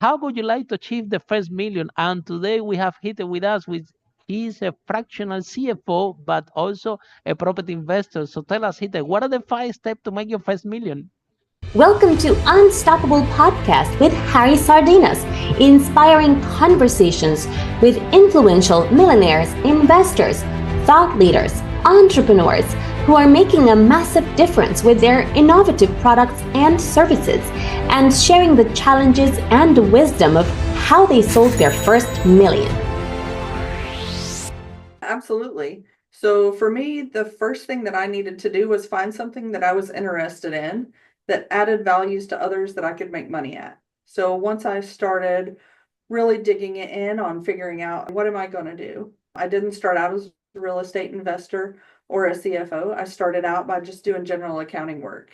How would you like to achieve the first million? And today we have Hite with us, with he's a fractional CFO, but also a property investor. So tell us, Hite, what are the 5 steps to make your first million? Welcome to Unstoppable Podcast with Harry Sardinas, inspiring conversations with influential millionaires, investors, thought leaders, entrepreneurs who are making a massive difference with their innovative products and services, and sharing the challenges and wisdom of how they sold their first million. Absolutely. So for me, the first thing that I needed to do was find something that I was interested in that added values to others that I could make money at. So once I started really digging in on figuring out what am I going to do, I didn't start out as a real estate investor or a CFO. I started out by just doing general accounting work.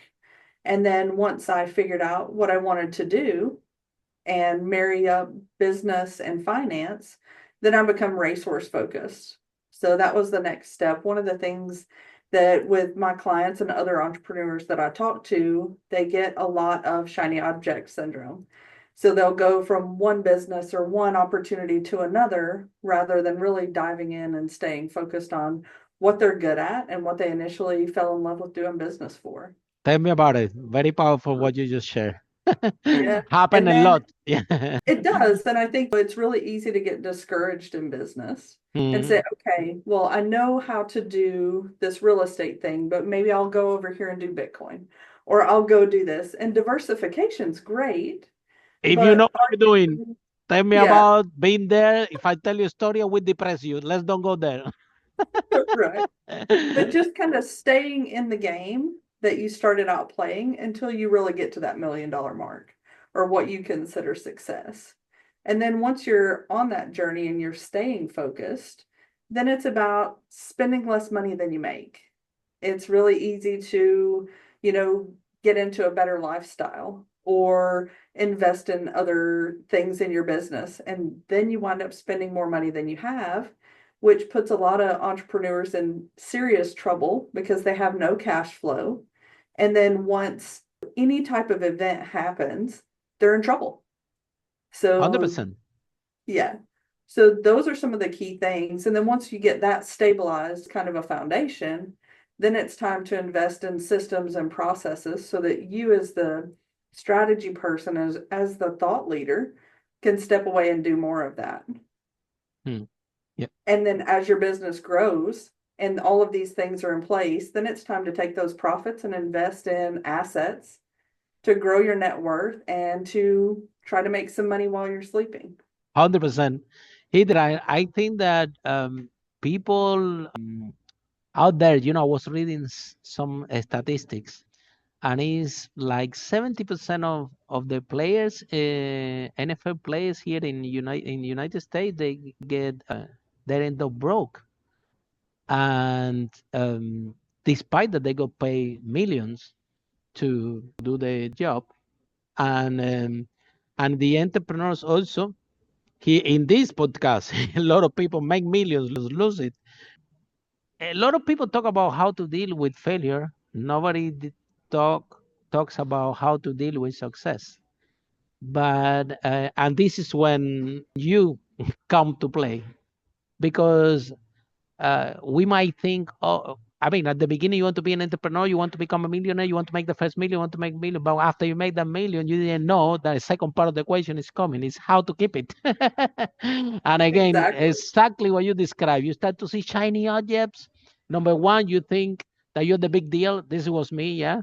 And then once I figured out what I wanted to do and marry up business and finance, then I become racehorse focused. So that was the next step. One of the things that with my clients and other entrepreneurs that I talk to, they get a lot of shiny object syndrome. So they'll go from one business or one opportunity to another rather than really diving in and staying focused on what they're good at and what they initially fell in love with doing business for. Tell me about it. Very powerful what you just shared. Yeah. Happen And a then lot. Yeah. it does. And I think it's really easy to get discouraged in business and say, okay, well, I know how to do this real estate thing, but maybe I'll go over here and do Bitcoin, or I'll go do this. And diversification's great, If you know but what you're doing, tell me yeah, about being there. If I tell you a story, I will depress you. Let's don't go there. right. But just kind of staying in the game that you started out playing until you really get to that $1 million mark or what you consider success. And then once you're on that journey and you're staying focused, then it's about spending less money than you make. It's really easy to, get into a better lifestyle or invest in other things in your business. And then you wind up spending more money than you have, which puts a lot of entrepreneurs in serious trouble because they have no cash flow. And then once any type of event happens, they're in trouble. So 100%. yeah. So those are some of the key things. And then once you get that stabilized, kind of a foundation, then it's time to invest in systems and processes so that you as the strategy person, as the thought leader, can step away and do more of that. Yep. And then as your business grows and all of these things are in place, then it's time to take those profits and invest in assets to grow your net worth and to try to make some money while you're sleeping. 100%. Hidra, I think that people out there, I was reading some statistics, and it's like 70% of the players, NFL players here in United States, they get they end up broke, and despite that they go pay millions to do the job, and the entrepreneurs also. In this podcast, a lot of people make millions, lose it. A lot of people talk about how to deal with failure. Nobody talks about how to deal with success. But and this is when you come to play, because we might think, oh, I mean, at the beginning, you want to be an entrepreneur, you want to become a millionaire, you want to make the first million, you want to make million. But after you make that million, you didn't know that the second part of the equation is coming. It's how to keep it. And again, exactly what you described. You start to see shiny objects. Number one, you think that you're the big deal. This was me, yeah.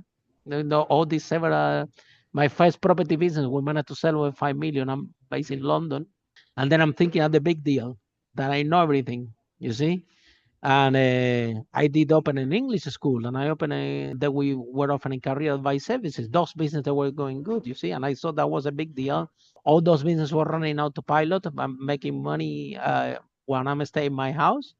All these several, my first property business, we managed to sell over 5 million. I'm based in London. And then I'm thinking of the big deal, that I know everything, you see? And I did open an English school, and I opened that we were offering career advice services. Those businesses that were going good, you see, and I thought that was a big deal. All those businesses were running autopilot. I'm making money when I'm staying in my house,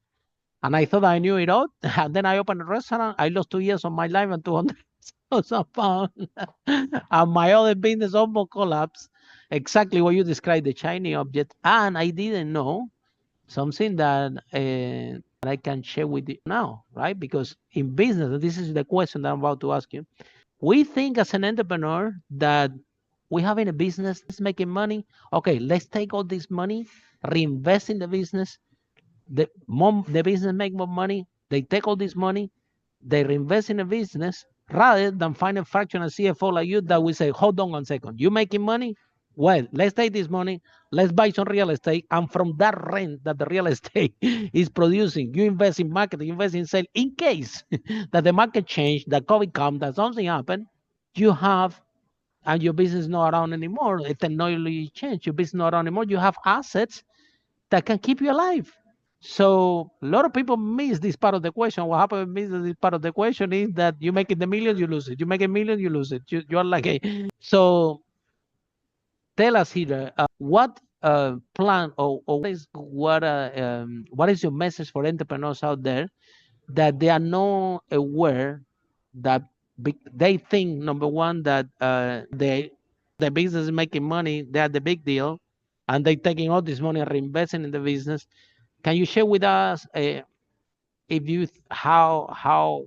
and I thought I knew it all. And then I opened a restaurant. I lost 2 years of my life and 200,000 pounds, and my other business almost collapsed. Exactly what you described, the shiny object, and I didn't know something that I can share with you now, right? Because in business, and this is the question that I'm about to ask you, we think as an entrepreneur that we having a business making money. Okay, let's take all this money, reinvest in the business. The business make more money. They take all this money, they reinvest in the business rather than find a fractional CFO like you that will say, hold on 1 second, you making money? Well, let's take this money, let's buy some real estate, and from that rent that the real estate is producing, you invest in marketing, invest in sales, in case that the market change, that COVID come, that something happen, you have, and your business is not around anymore, if technology change, your business not around anymore, you have assets that can keep you alive. So a lot of people miss this part of the question. What happens miss this part of the question is that you make it the million, you lose it. You make a million, you lose it. You're like a, so tell us here, what plan or what is your message for entrepreneurs out there that they are not aware that they think number one that the business is making money, they are the big deal, and they taking all this money and reinvesting in the business. Can you share with us if you how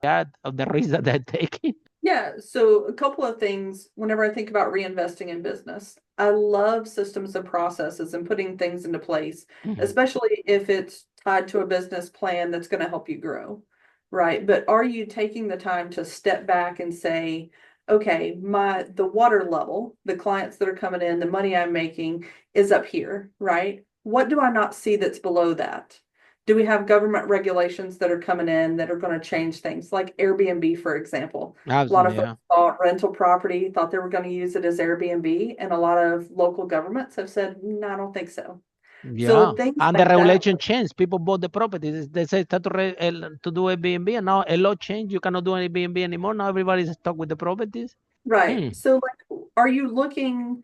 that of the risk that they're taking? Yeah, so a couple of things whenever I think about reinvesting in business. I love systems and processes and putting things into place, especially if it's tied to a business plan that's going to help you grow, right? But are you taking the time to step back and say, okay, the water level, the clients that are coming in, the money I'm making is up here, right? What do I not see that's below that? Do we have government regulations that are coming in that are going to change things like Airbnb, for example? A lot of Absolutely, yeah. folks bought rental property, thought they were going to use it as Airbnb, and a lot of local governments have said, no, I don't think so. Yeah, So things and the like that, regulation changed. People bought the properties. They say start to do Airbnb, and now a lot changed. You cannot do any Airbnb anymore. Now everybody's stuck with the properties. right? Hmm. So, like, are you looking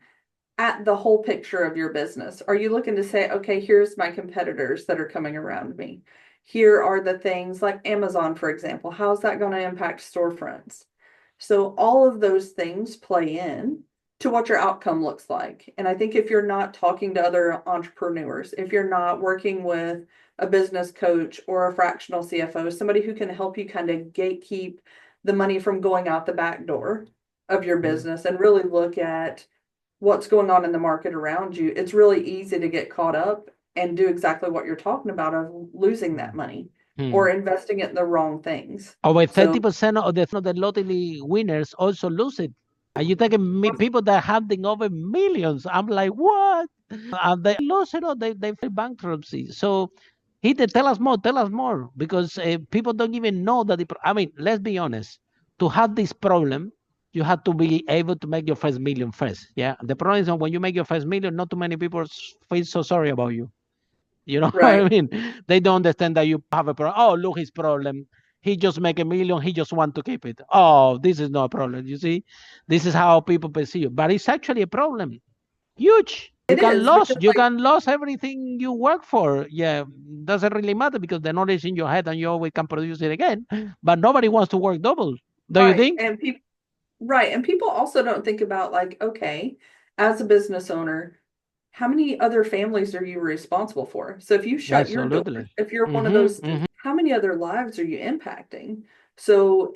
at the whole picture of your business? Are you looking to say, okay, here's my competitors that are coming around me? Here are the things like Amazon, for example. How's that going to impact storefronts? So all of those things play in to what your outcome looks like. And I think if you're not talking to other entrepreneurs, if you're not working with a business coach or a fractional CFO, somebody who can help you kind of gatekeep the money from going out the back door of your business and really look at what's going on in the market around you, it's really easy to get caught up and do exactly what you're talking about of losing that money or investing it in the wrong things. Over So 30% of the lottery winners also lose it. And you taking me people that handing over millions. I'm like, what? And they lose it or they file bankruptcy. So he did tell us more, because people don't even know that. I mean, let's be honest. To have this problem, you have to be able to make your first million first. Yeah. The problem is that when you make your first million, not too many people feel so sorry about you. You know what I right. mean? They don't understand that you have a problem. Oh, look, his problem. He just make a million. He just want to keep it. Oh, this is not a problem. You see, this is how people perceive it. But it's actually a problem. Huge. You It can is lose. because You can lose everything you work for. Yeah, doesn't really matter because the knowledge in your head and you always can produce it again. But nobody wants to work double. Do you right. think? And people right. And people also don't think about like, okay, as a business owner, how many other families are you responsible for? So if you shut your door, Absolutely. if you're one of those, Mm-hmm, how many other lives are you impacting? So,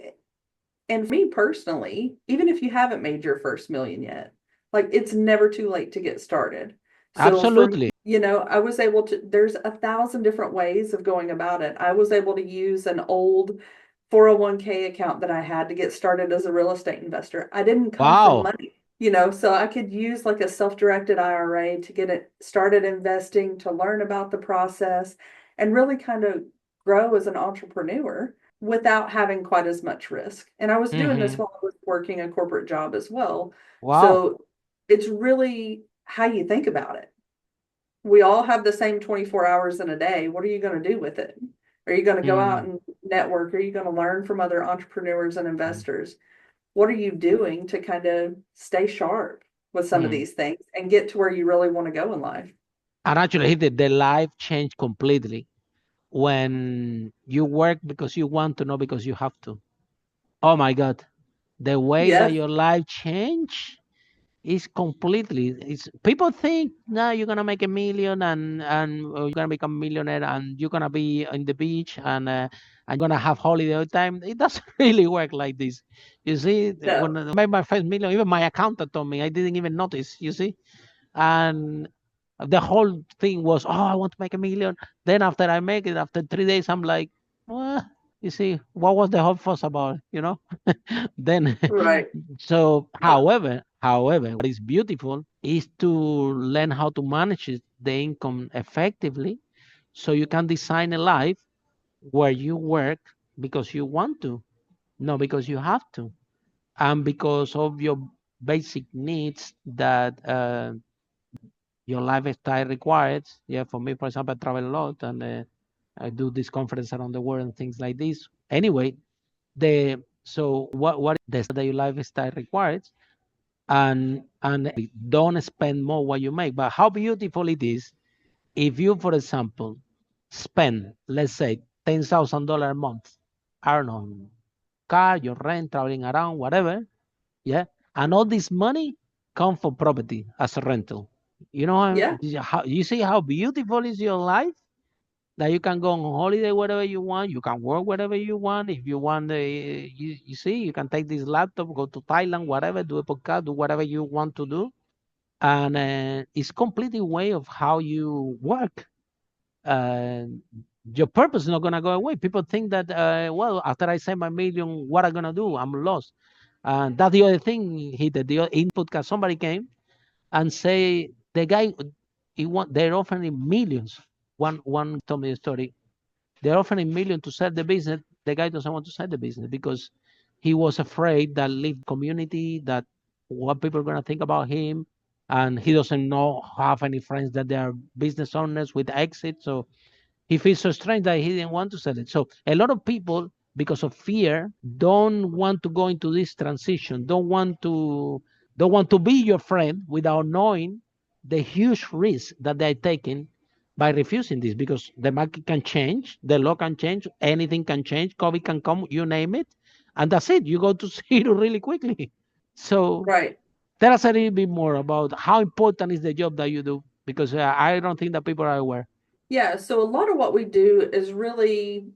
and for me personally, even if you haven't made your first million yet, like it's never too late to get started. So for me, absolutely. I was able to, there's 1,000 different ways of going about it. I was able to use an old 401k account that I had to get started as a real estate investor. I didn't come from Wow. money, so I could use like a self-directed IRA to get it started investing, to learn about the process and really kind of grow as an entrepreneur without having quite as much risk. And I was doing this Mm-hmm. while I was working a corporate job as well. Wow. So it's really how you think about it. We all have the same 24 hours in a day. What are you going to do with it? Are you going to go out Mm-hmm. and network? Are you going to learn from other entrepreneurs and investors? What are you doing to kind of stay sharp with some of Mm-hmm. these things and get to where you really want to go in life? And actually, the life changed completely when you work because you want to, not because you have to. Oh my God, the way that Yes. your life changed. It's completely. It's people think now you're gonna make a million and you're gonna become a millionaire and you're gonna be on the beach and you're gonna have holiday all the time. It doesn't really work like this. You see, when No. I made my first million, even my accountant told me I didn't even notice. You see, and the whole thing was, oh, I want to make a million. Then after I make it, after 3 days, I'm like, well, you see, what was the whole fuss about? You know, then Right. so however, what is beautiful is to learn how to manage the income effectively so you can design a life where you work because you want to, not because you have to, and because of your basic needs that your lifestyle requires. Yeah, for me, for example, I travel a lot and I do this conference around the world and things like this. Anyway, the so what is the that your lifestyle requires, and don't spend more what you make. But how beautiful it is if you, for example, spend, let's say, $10,000 a month, I don't know, car, your rent, traveling around, whatever, yeah, and all this money come for property as a rental. You know Yeah. how you see how beautiful is your life? That you can go on holiday wherever you want. You can work wherever you want. If you want, you see, you can take this laptop, go to Thailand, whatever, do a podcast, do whatever you want to do. And it's completely way of how you work. Uh, your purpose is not going to go away. People think that, well, after I send my million, what am I going to do? I'm lost. And that's the other thing he did. The input, because somebody came and say, the guy, they're offering millions. One told me a story. They're offering million to sell the business. The guy doesn't want to sell the business because he was afraid that leave community, that what people are gonna think about him, and he doesn't know have any friends that they are business owners with exit. So he feels so strange that he didn't want to sell it. So a lot of people, because of fear, don't want to go into this transition, don't want to be your friend without knowing the huge risk that they're taking by refusing this, because the market can change, the law can change, anything can change, COVID can come, you name it, and that's it. You go to zero really quickly. So Right. tell us a little bit more about how important is the job that you do, because I don't think that people are aware. Yeah. So a lot of what we do is really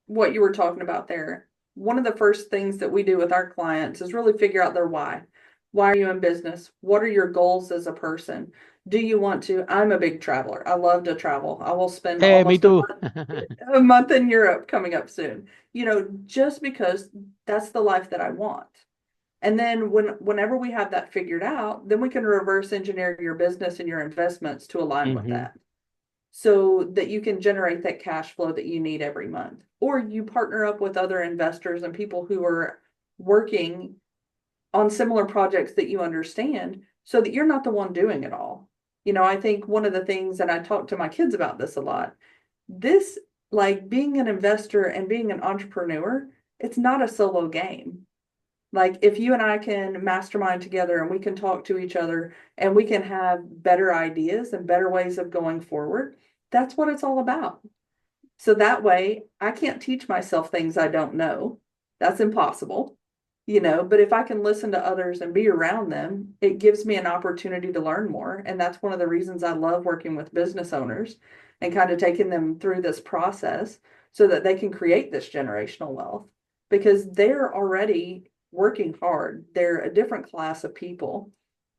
what you were talking about there. One of the first things that we do with our clients is really figure out their why. Why are you in business? What are your goals as a person? Do you want to? I'm a big traveler. I love to travel. I will spend Hey, me almost too. a month in Europe coming up soon. Just because that's the life that I want. And then whenever we have that figured out, then we can reverse engineer your business and your investments to align with Hmm. that so that you can generate that cash flow that you need every month. Or you partner up with other investors and people who are working on similar projects that you understand so that you're not the one doing it all. I think one of the things, and I talk to my kids about this a lot, this, like being an investor and being an entrepreneur, it's not a solo game. Like if you and I can mastermind together and we can talk to each other and we can have better ideas and better ways of going forward, that's what it's all about. So that way I can't teach myself things I don't know. That's impossible, but if I can listen to others and be around them, it gives me an opportunity to learn more. And that's one of the reasons I love working with business owners and kind of taking them through this process so that they can create this generational wealth because they're already working hard. They're a different class of people.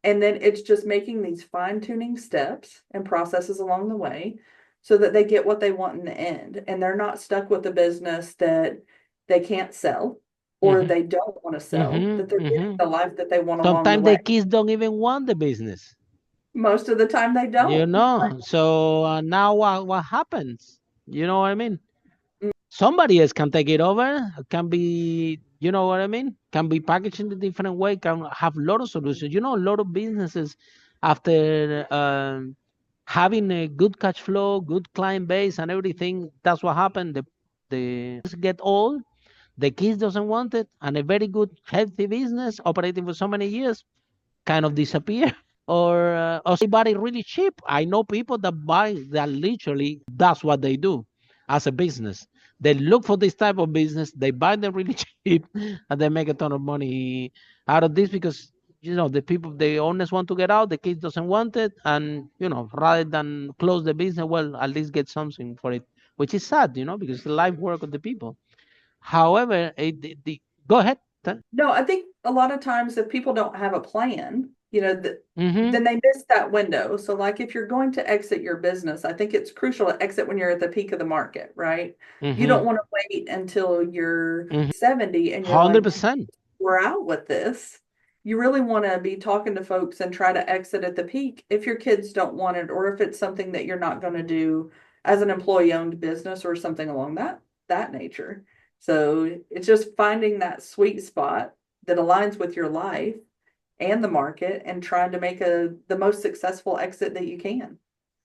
And then it's just making these fine tuning steps and processes along the way so that they get what they want in the end. And they're not stuck with a business that they can't sell or Hmm. they don't want to sell, Hmm. that they're getting Hmm. the life that they want along the Sometimes the way. kids don't even want the business, Most of the time they you don't. know. So now what happens? You know what I mean? Somebody else can take it over. Can be, you know what I mean? Can be packaged in a different way. Can have a lot of solutions. You know, a lot of businesses after having a good cash flow, good client base, and everything. That's what happened. The get old. The kids doesn't want it, and a very good healthy business operating for so many years kind of disappear. Or they buy it really cheap. I know people that buy that literally that's what they do as a business. They look for this type of business, they buy them really cheap, and they make a ton of money out of this because the people, the owners want to get out, the kids doesn't want it, and rather than close the business, well, at least get something for it, which is sad, because the life work of the people. However, go ahead. No, I think a lot of times if people don't have a plan, Mm-hmm. then they miss that window. So like if you're going to exit your business, I think it's crucial to exit when you're at the peak of the market, right? You don't Mm-hmm. want to wait until you're Mm-hmm. 70 and you're like, 100%. we're out with this. You really want to be talking to folks and try to exit at the peak if your kids don't want it, or if it's something that you're not going to do as an employee-owned business or something along that nature. So it's just finding that sweet spot that aligns with your life and the market and trying to make the most successful exit that you can.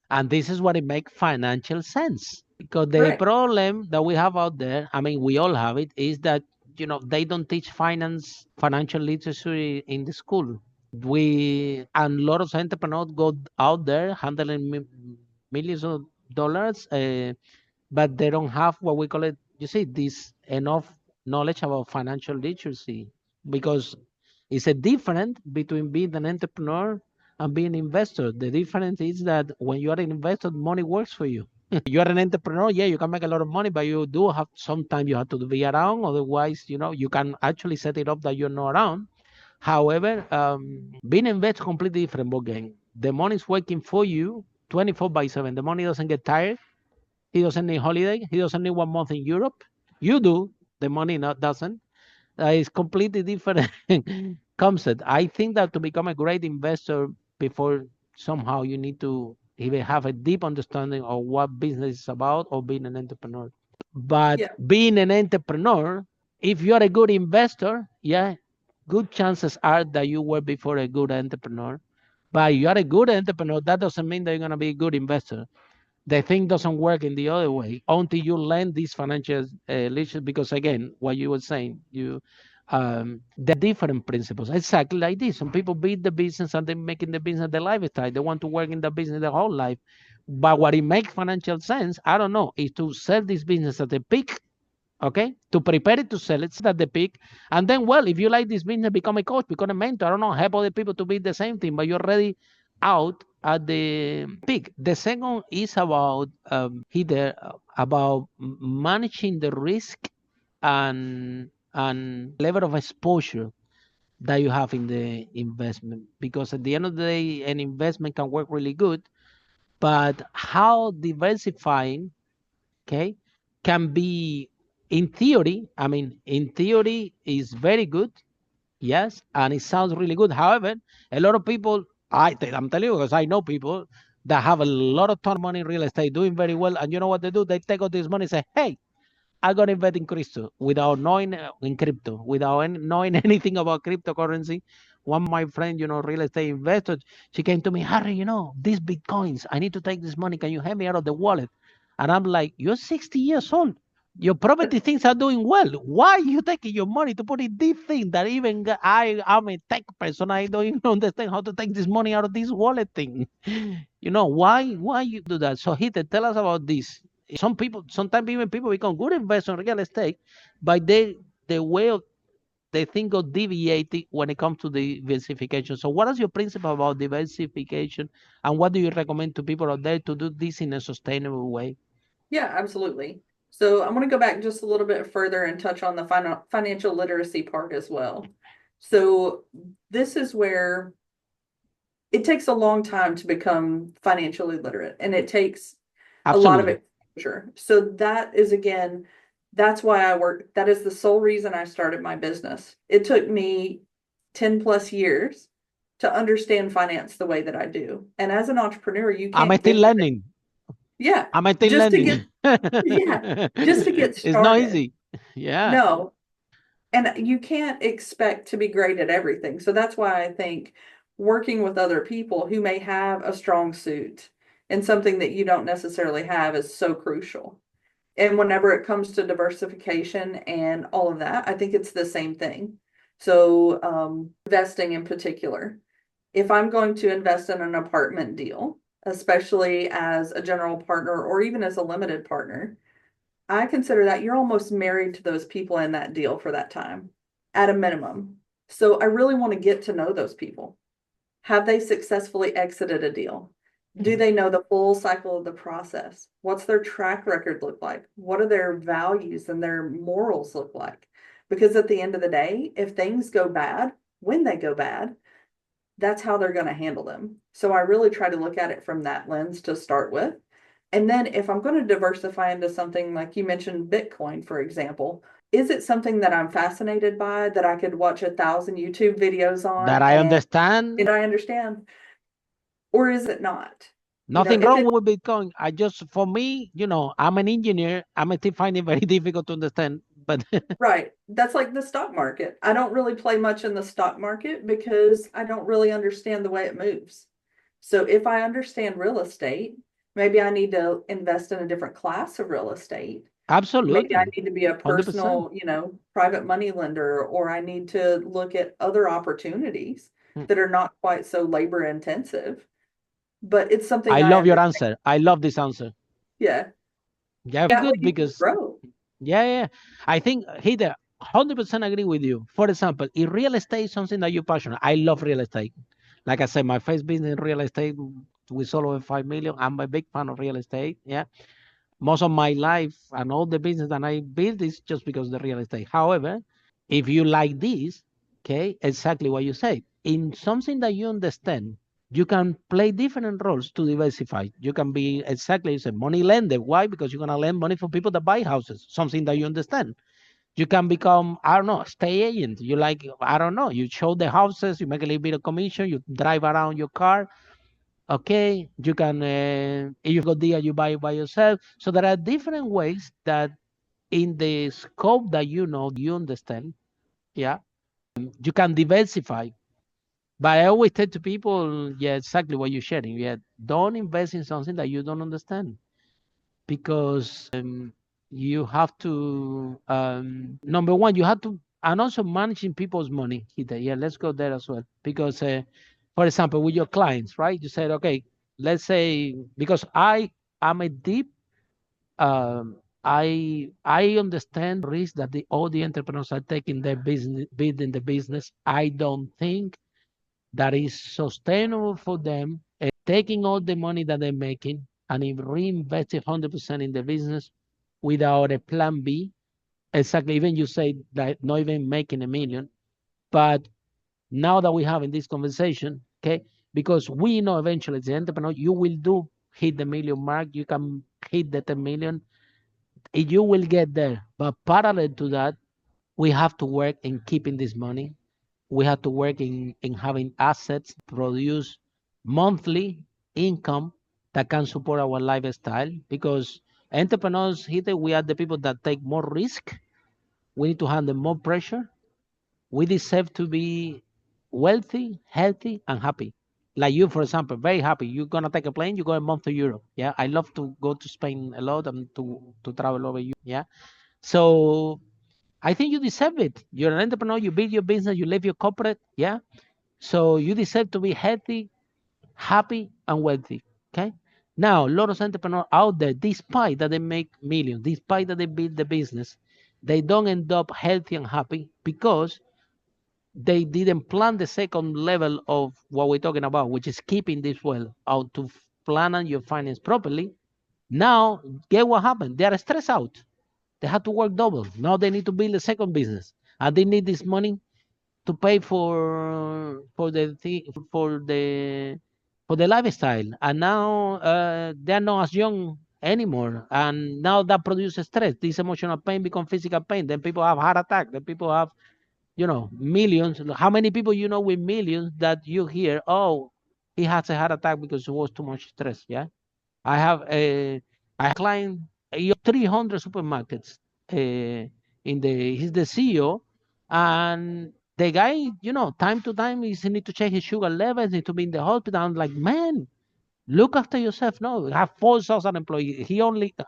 And this is what it makes financial sense. Because the Correct. problem that we have out there, I mean, we all have it, is that they don't teach financial literacy in the school. And a lot of entrepreneurs go out there handling millions of dollars, but they don't have what we call it. You see, this enough knowledge about financial literacy, because it's a difference between being an entrepreneur and being an investor. The difference is that when you are an investor, money works for you. You are an entrepreneur, yeah, you can make a lot of money, but you do have sometimes you have to be around. Otherwise, you can actually set it up that you're not around. However, being an investor completely different ball game. The money is working for you 24/7. The money doesn't get tired. He doesn't need holiday. He doesn't need 1 month in Europe. You do. The money not doesn't. It's completely different concept. I think that to become a great investor, before somehow you need to even have a deep understanding of what business is about or being an entrepreneur. But Yeah. being an entrepreneur, if you are a good investor, yeah, good chances are that you were before a good entrepreneur. But you are a good entrepreneur, that doesn't mean that you're going to be a good investor. The thing doesn't work in the other way until you learn these financial literacy. Because again, what you were saying, there are different principles. Exactly like this. Some people build the business and they're making the business their lifestyle. They want to work in the business their whole life. But what it makes financial sense, I don't know, is to sell this business at the peak, okay? To prepare it to sell it at the peak. And then, well, if you like this business, become a coach, become a mentor. I don't know, help other people to be the same thing, but you're already out at the peak. The second is about here about managing the risk and level of exposure that you have in the investment. Because at the end of the day, an investment can work really good, but how diversifying, okay, can be, in theory, I mean, in theory is very good, yes, and it sounds really good. However, a lot of people, I'm telling you, because I know people that have a lot of ton of money in real estate doing very well, and you know what they do? They take all this money and say, hey, I got to invest in crypto without knowing in crypto, without knowing anything about cryptocurrency. One of my friends, real estate investor, she came to me, Harry, these bitcoins, I need to take this money. Can you help me out of the wallet? And I'm like, you're 60 years old. Your property things are doing well. Why are you taking your money to put in this thing that even I'm a tech person. I don't even understand how to take this money out of this wallet thing. Why you do that? So Heather, tell us about this. Sometimes even people become good investors in real estate, but the way of they think of deviating when it comes to diversification. So what is your principle about diversification, and what do you recommend to people out there to do this in a sustainable way? Yeah, absolutely. So I'm going to go back just a little bit further and touch on the financial literacy part as well. So this is where it takes a long time to become financially literate, and it takes a lot of Absolutely. exposure. So that is, again, that's why I work. That is the sole reason I started my business. It took me 10 plus years to understand finance the way that I do. And as an entrepreneur, you I'm can't still get there. learning. Yeah, I'm still just to learning. get, yeah, just to get It's not started. easy. Yeah. No, and you can't expect to be great at everything. So that's why I think working with other people who may have a strong suit and something that you don't necessarily have is so crucial. And whenever it comes to diversification and all of that, I think it's the same thing. So, investing in particular, if I'm going to invest in an apartment deal, especially as a general partner or even as a limited partner, I consider that you're almost married to those people in that deal for that time at a minimum. So I really want to get to know those people. Have they successfully exited a deal? Do they know the full cycle of the process? What's their track record look like? What do their values and their morals look like? Because at the end of the day, if things go bad, when they go bad, that's how they're going to handle them. So I really try to look at it from that lens to start with. And then if I'm going to diversify into something like you mentioned, Bitcoin, for example, is it something that I'm fascinated by that I could watch 1,000 YouTube videos on That I understand. and I understand? Or is it not? Nothing wrong with Bitcoin. For me, I'm an engineer. I'm still finding it very difficult to understand. But right. That's like the stock market. I don't really play much in the stock market because I don't really understand the way it moves. So if I understand real estate, maybe I need to invest in a different class of real estate. absolutely, Maybe I need to be a 100%. personal, private money lender, or I need to look at other opportunities that are not quite so labor intensive. But it's something I love your answer. I love this answer. Yeah. Yeah, very good because yeah. I think Heather, 100% agree with you. For example, if real estate is something that you're passionate, I love real estate. Like I said, my first business in real estate, we sold over 5 million. I'm a big fan of real estate. Yeah. Most of my life and all the business that I built is just because of the real estate. However, if you like this, okay, exactly what you said, in something that you understand, you can play different roles to diversify. You can be exactly a money lender. Why? Because you're going to lend money for people that buy houses, something that you understand. You can become, I don't know, estate agent. You like, I don't know, you show the houses, you make a little bit of commission, you drive around your car. Okay, you can, if you go there, you buy it by yourself. So there are different ways that in the scope that you understand, yeah, you can diversify. But I always tell to people, yeah, exactly what you're sharing. Yeah, don't invest in something that you don't understand because you have to, number one, you have to, and also managing people's money. Yeah, let's go there as well. Because, for example, with your clients, right? You said, okay, let's say, because I am a deep, I understand risk that all the entrepreneurs are taking their business, building the business. I don't think that is sustainable for them, taking all the money that they're making and reinvesting 100% in the business without a plan B. Exactly, even you say that not even making a million. But now that we have in this conversation, okay, because we know eventually as an entrepreneur, you will do hit the million mark, you can hit the 10 million, you will get there. But parallel to that, we have to work in keeping this money. We have to work in having assets, produce monthly income that can support our lifestyle because entrepreneurs, here we are the people that take more risk. We need to handle more pressure. We deserve to be wealthy, healthy, and happy. Like you, for example, very happy. You're gonna take a plane, you go a month to Europe. Yeah. I love to go to Spain a lot and to travel over Europe. Yeah. So I think you deserve it. You're an entrepreneur, you build your business, you live your corporate. Yeah. So you deserve to be healthy, happy, and wealthy. Okay. Now, a lot of entrepreneurs out there, despite that they make millions, despite that they build the business, they don't end up healthy and happy because they didn't plan the second level of what we're talking about, which is keeping this well, how to plan your finance properly. Now, get what happened? They are stressed out. They have to work double. Now they need to build a second business, and they need this money to pay for the lifestyle. And now they're not as young anymore, and now that produces stress. This emotional pain becomes physical pain. Then people have heart attack. Then people have millions. How many people with millions that you hear, oh, he has a heart attack because it was too much stress? Yeah. I have a client, 300 supermarkets. He's the CEO, and the guy, time to time, he need to check his sugar levels, need to be in the hospital. I'm like, man, look after yourself. No, we have 4,000 employees.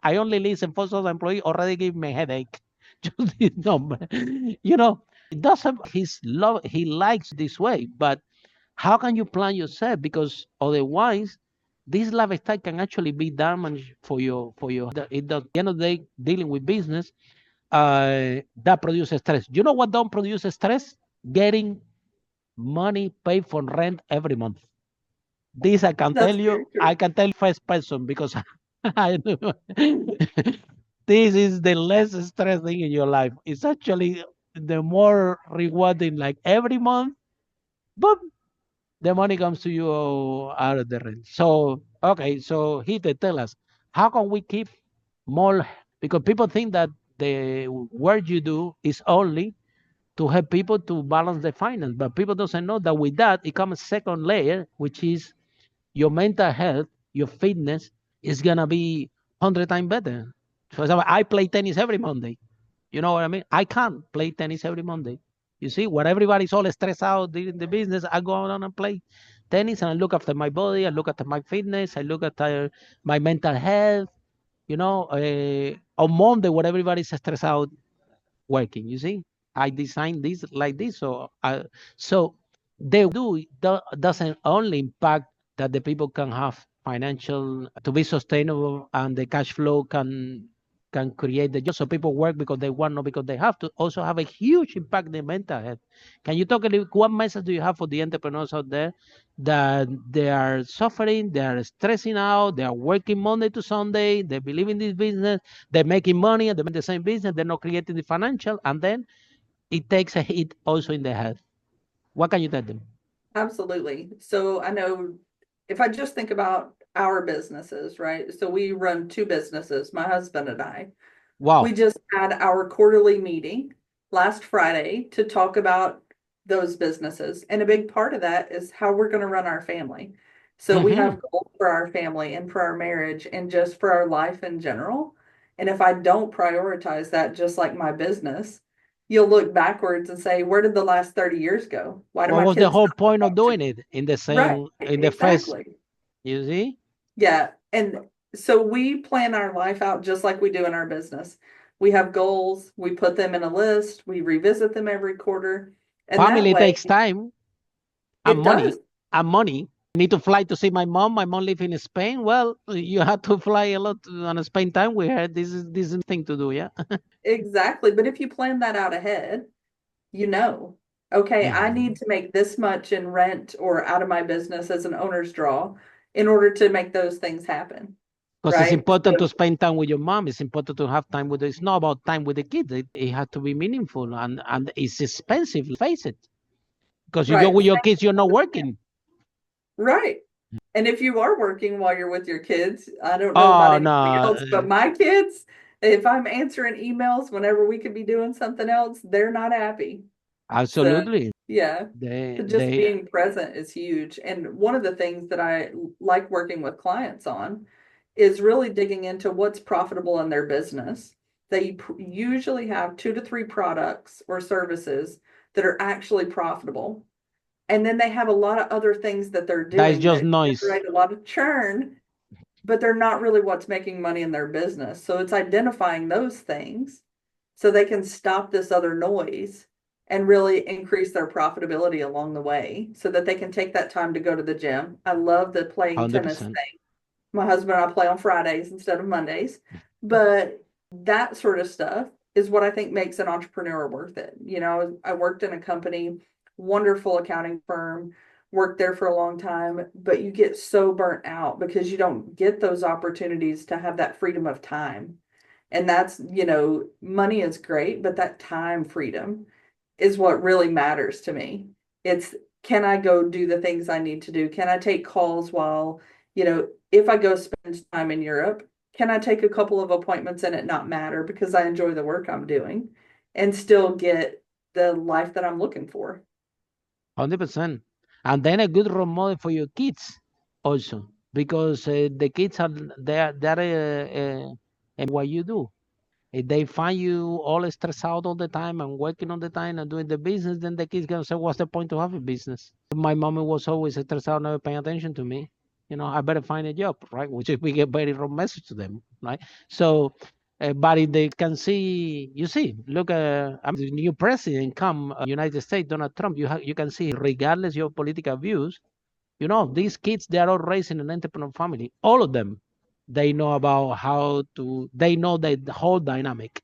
I only listen 4,000 employees already give me a headache. Just this number, it doesn't. He likes this way, but how can you plan yourself? Because otherwise, this lifestyle can actually be damage for your. It does. At the end of the day, dealing with business, that produces stress. You know what don't produce stress? Getting money paid for rent every month. This I can tell That's you. very true. I can tell first person because I know this is the less stress thing in your life. It's actually the more rewarding. Like every month, but the money comes to you out of the rent. So okay, so he tell us how can we keep more, because people think that the work you do is only to help people to balance the finance, but people doesn't know that with that it comes a second layer, which is your mental health, your fitness is gonna be 100 times better. For example, I play tennis every Monday. You know what I mean? I can't play tennis every Monday. You see, when everybody's all stressed out in the business, I go on and play tennis and I look after my body, I look after my fitness, I look at my mental health. You know, on Monday when everybody's stressed out working, you see, I designed this like this. So they doesn't only impact that the people can have financial to be sustainable and the cash flow can create the job. So people work because they want, not because they have to. Also have a huge impact in the mental health. Can you talk a little? What message do you have for the entrepreneurs out there that they are suffering, they are stressing out, they are working Monday to Sunday, they believe in this business, they're making money and they make the same business, they're not creating the financial, and then it takes a hit also in the health. What can you tell them? Absolutely. So I know if I just think about our businesses, right? So we run two businesses, my husband and I. We Wow. just had our quarterly meeting last Friday to talk about those businesses. And a big part of that is how we're going to run our family. So we Mm-hmm. have goals for our family and for our marriage and just for our life in general. And if I don't prioritize that, just like my business, you'll look backwards and say, where did the last 30 years go? Why do What my was the kids whole not point of talk to doing me? it in the Right, same in the first? exactly. You see, Yeah. And so we plan our life out just like we do in our business. We have goals, we put them in a list, we revisit them every quarter. And that family way takes time and it money does. and money. I need to fly to see my mom. My mom lives in Spain. Well, you have to fly a lot on Spain time with her. This is thing to do. Yeah. Exactly. But if you plan that out ahead, you know, okay, I need Mhm. to make this much in rent or out of my business as an owner's draw in order to make those things happen. Because it's Right. important to So, spend time with your mom. It's important to have time with. It's not about time with the kids. It has to be meaningful, and it's expensive. Face it. Because if you're right. with your kids, you're not working. Right. And if you are working while you're with your kids, I don't know about Oh anybody no, else, but my kids, if I'm answering emails whenever we could be doing something else, they're not happy. So, absolutely. yeah, They so just they being present is huge. And one of the things that I like working with clients on is really digging into what's profitable in their business. They usually have 2 to 3 products or services that are actually profitable. And then they have a lot of other things that they're that is doing just that noise. generate a lot of churn, but they're not really what's making money in their business. So it's identifying those things so they can stop this other noise and really increase their profitability along the way so that they can take that time to go to the gym. I love the playing Hundred tennis percent. thing. My husband and I play on Fridays instead of Mondays, but that sort of stuff is what I think makes an entrepreneur worth it. You know, I worked in a company, wonderful accounting firm, worked there for a long time, but you get so burnt out because you don't get those opportunities to have that freedom of time. And that's, money is great, but that time freedom is what really matters to me. It's, can I go do the things I need to do? Can I take calls while, if I go spend time in Europe, can I take a couple of appointments and it not matter because I enjoy the work I'm doing and still get the life that I'm looking for? 100%. And then a good role model for your kids also, because the kids are what you do. If they find you all stressed out all the time and working all the time and doing the business, then the kids gonna say, "What's the point to have a business?" My mom was always stressed out, never paying attention to me. I better find a job, right? Which is we get very wrong message to them, right? So, but if they can see, you see, look, the new president come, United States, Donald Trump. You can see, regardless of your political views, these kids, they are all raised in an entrepreneur family. All of them, they know about they know the whole dynamic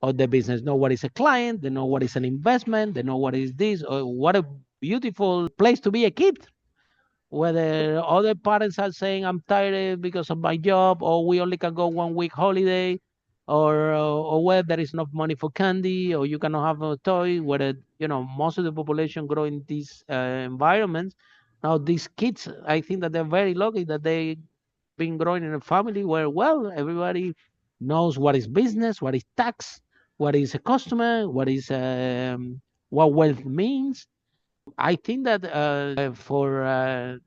of the business. Know what is a client, they know what is an investment, they know what is this or what. beautiful place to be a kid. Whether other parents are saying I'm tired because of my job, or we only can go 1 week holiday, or where there is enough money for candy, or you cannot have a toy. Whether most of the population grow in these environments. Now these kids, I think that they're very lucky that they been growing in a family where everybody knows what is business, what is tax, what is a customer, what wealth means. I think that for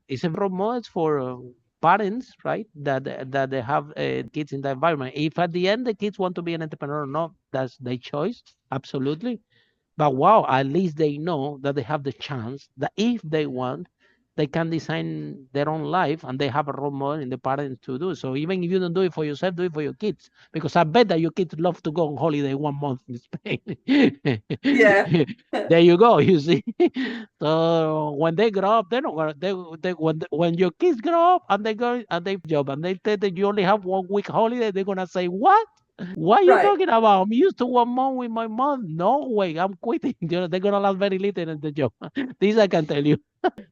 it's a role model for parents, right? That they have kids in the environment. If at the end the kids want to be an entrepreneur or not, that's their choice, absolutely. But wow, at least they know that they have the chance that if they want, they can design their own life, and they have a role model in the parents to do. So even if you don't do it for yourself, do it for your kids. Because I bet that your kids love to go on holiday 1 month in Spain. Yeah. There you go. You see. So when they grow up, they're not gonna. When your kids grow up and they go and they job and they tell that you only have 1 week holiday, they're gonna say, "What? What are you Right. talking about? I'm used to 1 month with my mom. No way, I'm quitting." They're gonna last very little in the job. This I can tell you.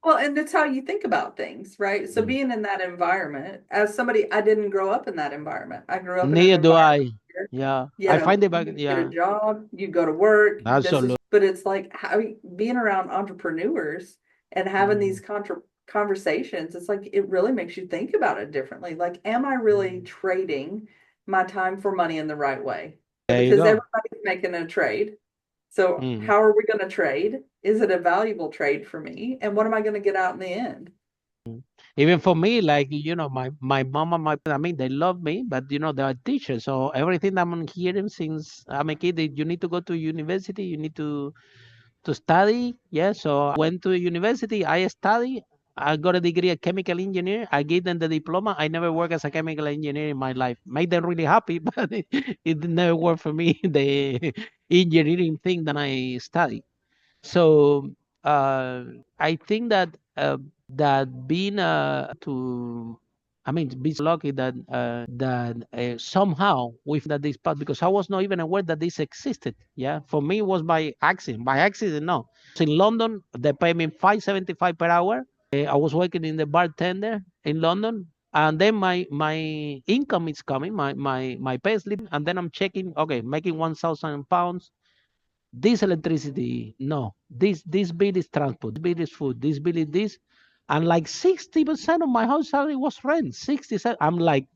Well, and it's how you think about things, right? So being in that environment, as somebody, I didn't grow up in that environment. I grew up in an Neither do environment I. where, Yeah, I find it back. you get a Yeah, job, you go to work, absolutely. but it's like how being around entrepreneurs and having these conversations, it's like it really makes you think about it differently. Like, am I really trading my time for money in the right way? There you Because go. everybody's making a trade. So Mm. how are we going to trade? Is it a valuable trade for me? And what am I going to get out in the end? Even for me, like my mom and my I mean, they love me, but they are teachers, so everything I'm hearing since I'm a kid, you need to go to university, you need to study. Yeah, so I went to university, I studied, I got a degree a chemical engineer, I gave them the diploma. I never worked as a chemical engineer in my life. Made them really happy, but it never worked for me, the engineering thing that I studied. So I think that being to I mean, be so lucky that somehow we found that this path, because I was not even aware that this existed. Yeah, for me it was by accident. By accident, no. So in London, they pay me 5.75 per hour. I was working in the bartender in London, and then my income is coming, my pay slip, and then I'm checking. Okay, making £1,000. This electricity, no. This bill is transport, this bill is food, this bill is this. And like 60% of my house salary was rent. 67. I'm like,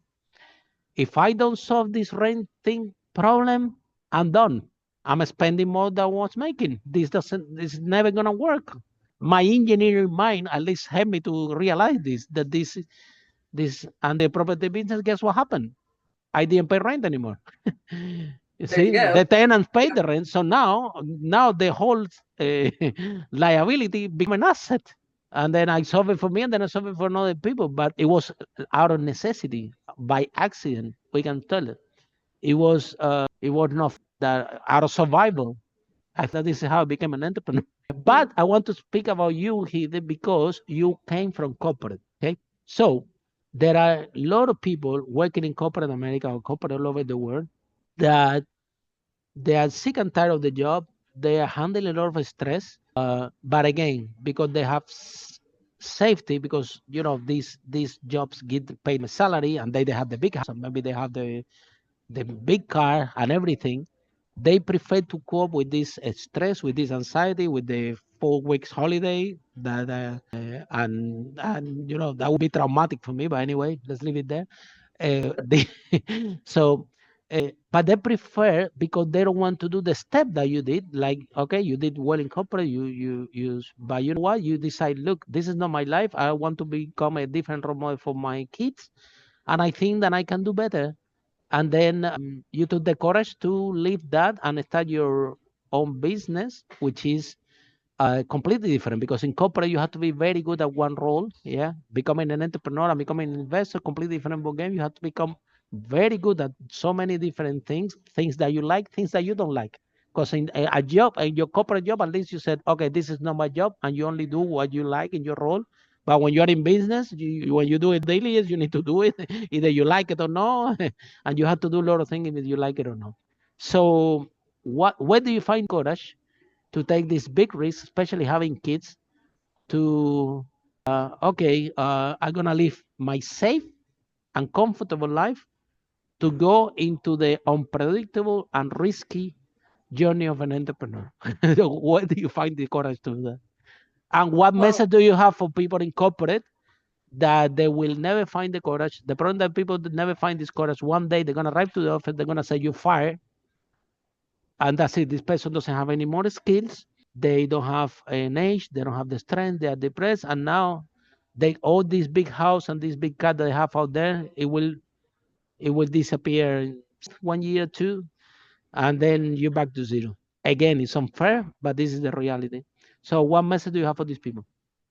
if I don't solve this rent thing problem, I'm done. I'm spending more than I was making. This is never gonna work. My engineering mind at least helped me to realize that this and the property business, guess what happened? I didn't pay rent anymore. You There you see, go. the tenants pay the rent, so now the whole liability become an asset. And then I solve it for me, and then I solve it for other people. But it was out of necessity, by accident. We can tell it. It was not that out of survival. I thought this is how I became an entrepreneur. But I want to speak about you here because you came from corporate. Okay, so there are a lot of people working in corporate America or corporate all over the world that they are sick and tired of the job. They are handling a lot of stress. But again, because they have safety, because these jobs get paid a salary, and they have the big house, and maybe they have the big car and everything. They prefer to cope with this stress, with this anxiety, with the 4 weeks holiday. And that would be traumatic for me. But anyway, let's leave it there. They, so, but they prefer, because they don't want to do the step that you did. Like, okay, you did well in corporate, but you know what? You decide, look, this is not my life. I want to become a different role model for my kids, and I think that I can do better. And then you took the courage to leave that and start your own business, which is completely different, because in corporate you have to be very good at one role. Yeah, becoming an entrepreneur and becoming an investor, completely different ball game. You have to become very good at so many different things that you like, things that you don't like. Because in a job, in your corporate job, at least you said, okay, this is not my job, and you only do what you like in your role. But when you're in business, when you do it daily, you need to do it either you like it or not, and you have to do a lot of things if you like it or not. So, where do you find courage to take this big risk, especially having kids, to, okay, I'm going to live my safe and comfortable life to go into the unpredictable and risky journey of an entrepreneur? Where do you find the courage to do that? And what Well, message do you have for people in corporate that they will never find the courage? The problem that people that never find this courage, one day they're going to arrive to the office, they're going to say, you're fired. And that's it. This person doesn't have any more skills. They don't have an age. They don't have the strength. They are depressed. And now they all this big house and this big car that they have out there, it will disappear in 1 year, two, and then you're back to zero. Again, it's unfair, but this is the reality. So what message do you have for these people?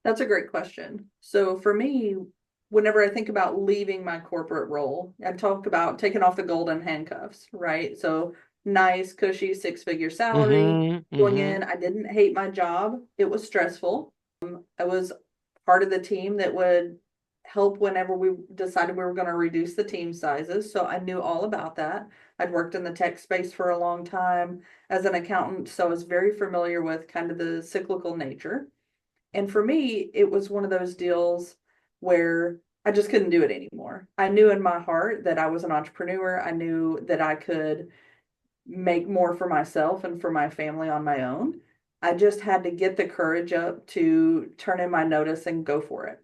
that's a great question. So for me, whenever I think about leaving my corporate role, I talk about taking off the golden handcuffs, right? So nice, cushy, six-figure salary, going in. I didn't hate my job. It was stressful. I was part of the team that would help whenever we decided we were going to reduce the team sizes. So I knew all about that. I'd worked in the tech space for a long time as an accountant, so I was very familiar with kind of the cyclical nature. And for me, it was one of those deals where I just couldn't do it anymore. I knew in my heart that I was an entrepreneur. I knew that I could make more for myself and for my family on my own. I just had to get the courage up to turn in my notice and go for it.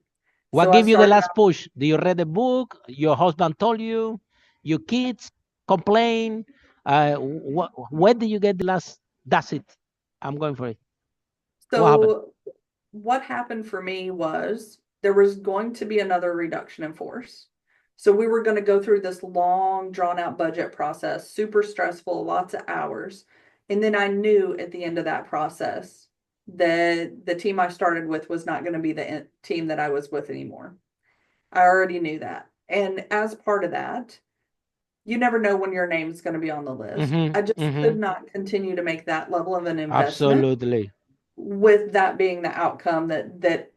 What So I gave you the started last push? Do you read the book? Your husband told you? Your kids complain? Where did you get the last? That's it. I'm going for it. What happened? So what happened for me was there was going to be another reduction in force. So we were going to go through this long, drawn out budget process, super stressful, lots of hours. And then I knew at the end of that process that the team I started with was not going to be the team that I was with anymore. I already knew that. And as part of that, you never know when your name is going to be on the list. I just could not continue to make that level of an investment Absolutely. with that being the outcome that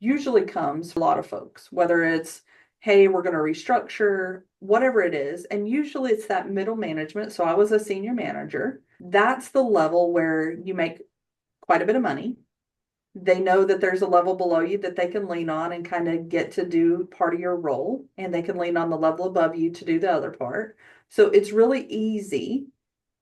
usually comes for a lot of folks, whether it's, hey, we're going to restructure, whatever it is. And usually it's that middle management. So I was a senior manager. That's the level where you make quite a bit of money. They know that there's a level below you that they can lean on and kind of get to do part of your role, and they can lean on the level above you to do the other part. So it's really easy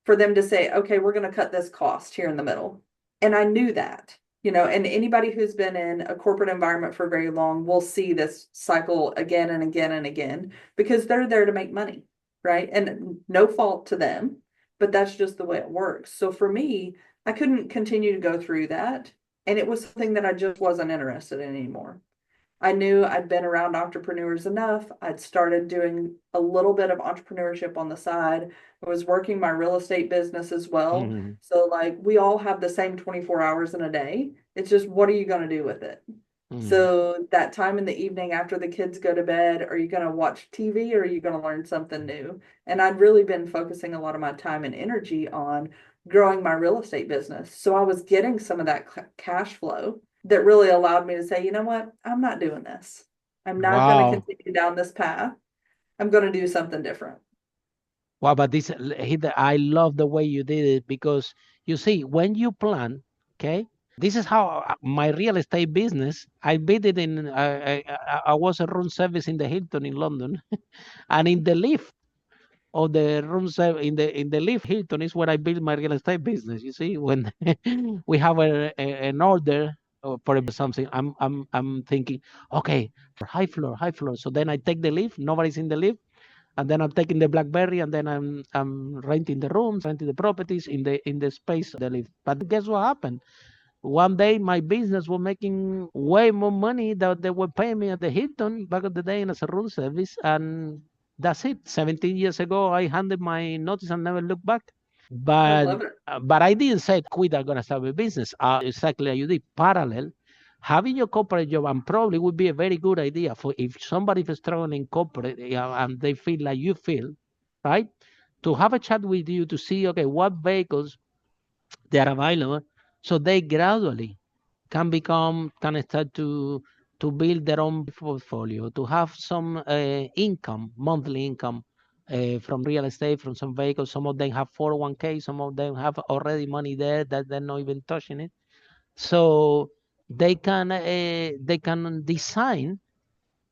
for them to say, okay, we're going to cut this cost here in the middle. And I knew that, and anybody who's been in a corporate environment for very long will see this cycle again and again and again, because they're there to make money, right? And no fault to them, but that's just the way it works. So for me, I couldn't continue to go through that. And it was something that I just wasn't interested in anymore. I knew I'd been around entrepreneurs enough. I'd started doing a little bit of entrepreneurship on the side. I was working my real estate business as well. So like we all have the same 24 hours in a day. It's just, what are you going to do with it? So that time in the evening after the kids go to bed, are you going to watch TV or are you going to learn something new? And I'd really been focusing a lot of my time and energy on growing my real estate business. So I was getting some of that cash flow that really allowed me to say, you know what, I'm not doing this. I'm not going to Wow. continue down this path. I'm going to do something different. Wow, but this, I love the way you did it, because you see, when you plan, okay, this is how my real estate business, I did it in, I was a room service in the Hilton in London, and in the lift of the room service, in the lift Hilton is where I built my real estate business. You see, when we have an order for something, I'm thinking, okay, high floor, high floor. So then I take the lift, nobody's in the lift, and then I'm taking the BlackBerry, and then I'm renting the rooms, renting the properties in the space of the lift. But guess what happened? One day my business was making way more money than they were paying me at the Hilton back in the day as a room service, and that's it. 17 years ago, I handed my notice and never looked back. I But love it. but I didn't say quit. I'm gonna start a business. Exactly as you did. Parallel, having your corporate job, and probably would be a very good idea for if somebody is struggling in corporate, and they feel like you feel, right? To have a chat with you to see, okay, what vehicles they are available, so they gradually can start to build their own portfolio, to have some income, monthly income, from real estate, from some vehicles. Some of them have 401k, some of them have already money there that they're not even touching it. So they can design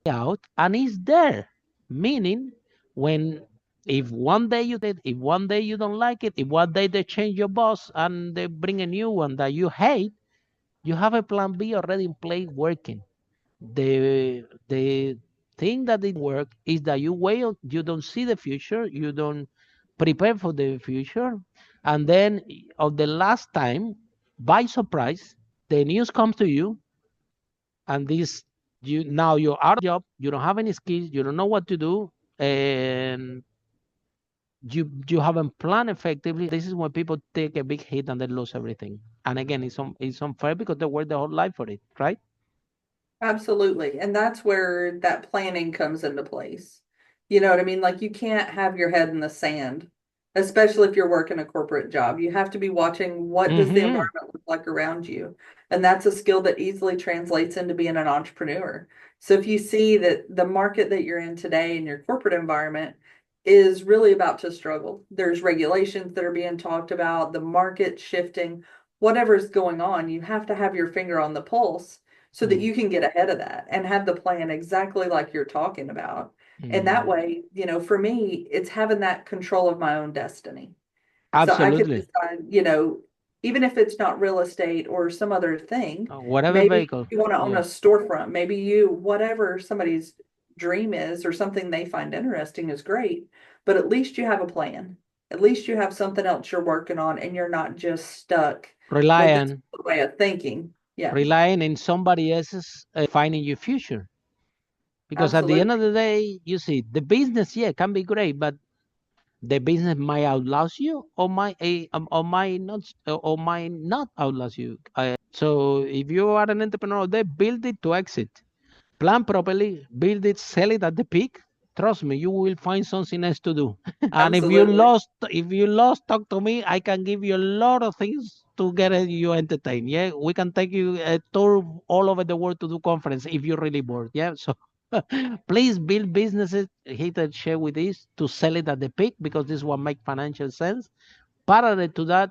out, and it's there. Meaning, when if one day if one day you don't like it, if one day they change your boss and they bring a new one that you hate, you have a plan B already in place working. The thing that it work is that you wait, you don't see the future, you don't prepare for the future, and then of the last time, by surprise, the news comes to you, and this you now you're out of job, you don't have any skills, you don't know what to do, and you haven't planned effectively. This is when people take a big hit and they lose everything. And again, it's unfair because they worked their whole life for it, right? Absolutely. And that's where that planning comes into place. You know what I mean? Like you can't have your head in the sand, especially if you're working a corporate job. You have to be watching what does the Mm-hmm. environment look like around you. And that's a skill that easily translates into being an entrepreneur. So if you see that the market that you're in today in your corporate environment is really about to struggle, there's regulations that are being talked about, the market shifting, whatever's going on, you have to have your finger on the pulse so that Mm. you can get ahead of that and have the plan exactly like you're talking about. And that Mm. way, for me, it's having that control of my own destiny. So I could Absolutely. decide, even if it's not real estate or some other thing, Whatever maybe vehicle. you want to own a Yeah. storefront, maybe whatever somebody's dream is or something they find interesting is great, but at least you have a plan. At least you have something else you're working on and you're not just stuck with this Relying way of thinking. Yeah, relying in somebody else's finding your future. Because at the end of absolutely. the day, you see, the business, yeah, can be great, but the business might outlast you, or might not outlast you. So if you are an entrepreneur, they build it to exit. Plan properly, build it, sell it at the peak. Trust me, you will find something else to do. And Absolutely. if you lost, talk to me. I can give you a lot of things to get you entertained. Yeah, we can take you a tour all over the world to do conference if you're really bored. Yeah, so please build businesses. Hit and share with this to sell it at the peak because this will make financial sense. Parallel to that,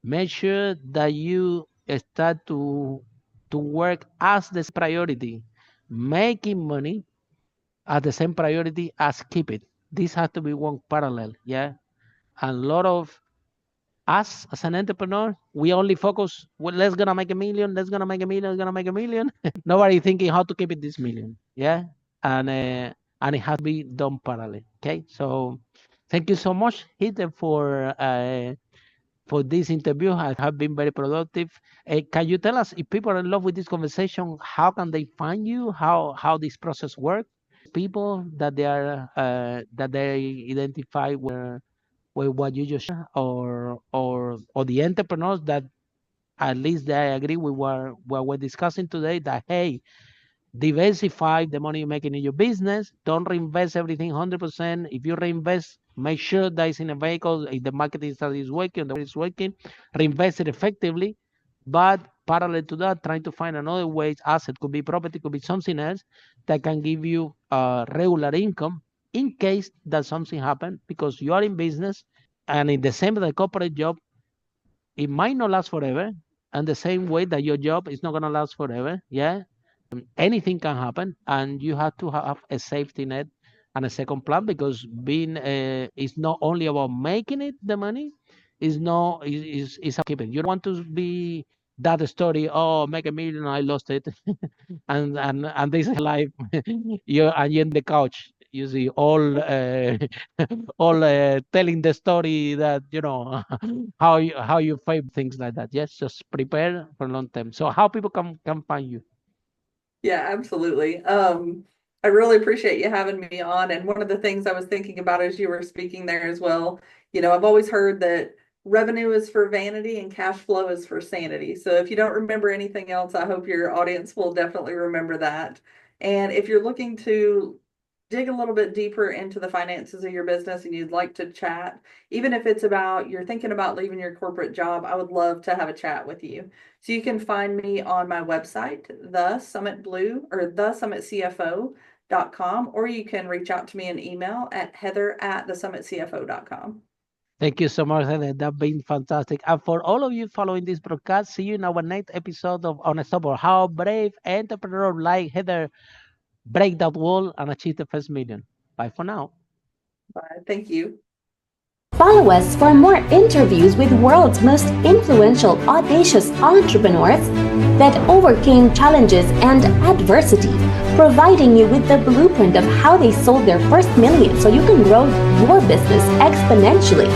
make sure that you start to work as the priority, making money as the same priority as keep it. This has to be one parallel. Yeah, and a lot of us as an entrepreneur, we only focus, well, let's gonna make a million, let's gonna make a million, let's gonna make a million. Nobody thinking how to keep it this million. Yeah, and it has to be done parallel. Okay, so thank you so much, Hitler, for this interview. I have been very productive. Can you tell us, if people are in love with this conversation, how can they find you? How this process works? People that they identify with what you just shared, or the entrepreneurs that at least they agree with what we're discussing today. That hey, diversify the money you're making in your business. Don't reinvest everything 100%. If you reinvest, make sure that it's in a vehicle. If the marketing strategy is working, the way it's working, reinvest it effectively. But parallel to that, trying to find another way, asset could be property, could be something else that can give you regular income in case that something happen because you are in business, and in the same the corporate job, it might not last forever. And the same way that your job is not going to last forever. Yeah, anything can happen, and you have to have a safety net and a second plan because being is not only about making it the money, is no is keeping. You don't want to be that story. Oh, make a million, I lost it, and this is life. You're in the couch. You see all telling the story that how you fail things like that. Yes, just prepare for long term. So how people can find you? Yeah, absolutely. I really appreciate you having me on. And one of the things I was thinking about as you were speaking there as well, I've always heard that revenue is for vanity and cash flow is for sanity. So if you don't remember anything else, I hope your audience will definitely remember that. And if you're looking to dig a little bit deeper into the finances of your business and you'd like to chat, even if it's about you're thinking about leaving your corporate job, I would love to have a chat with you. So you can find me on my website, the Summit Blue or the summitcfo.com, or you can reach out to me an email at heather@thesummitcfo.com. Thank you so much, Heather. That's been fantastic. And for all of you following this broadcast, see you in our next episode of Unstoppable. How brave entrepreneur like Heather break that wall and achieve the first million. Bye for now. Bye. Thank you. Follow us for more interviews with world's most influential, audacious entrepreneurs that overcame challenges and adversity, providing you with the blueprint of how they sold their first million so you can grow your business exponentially.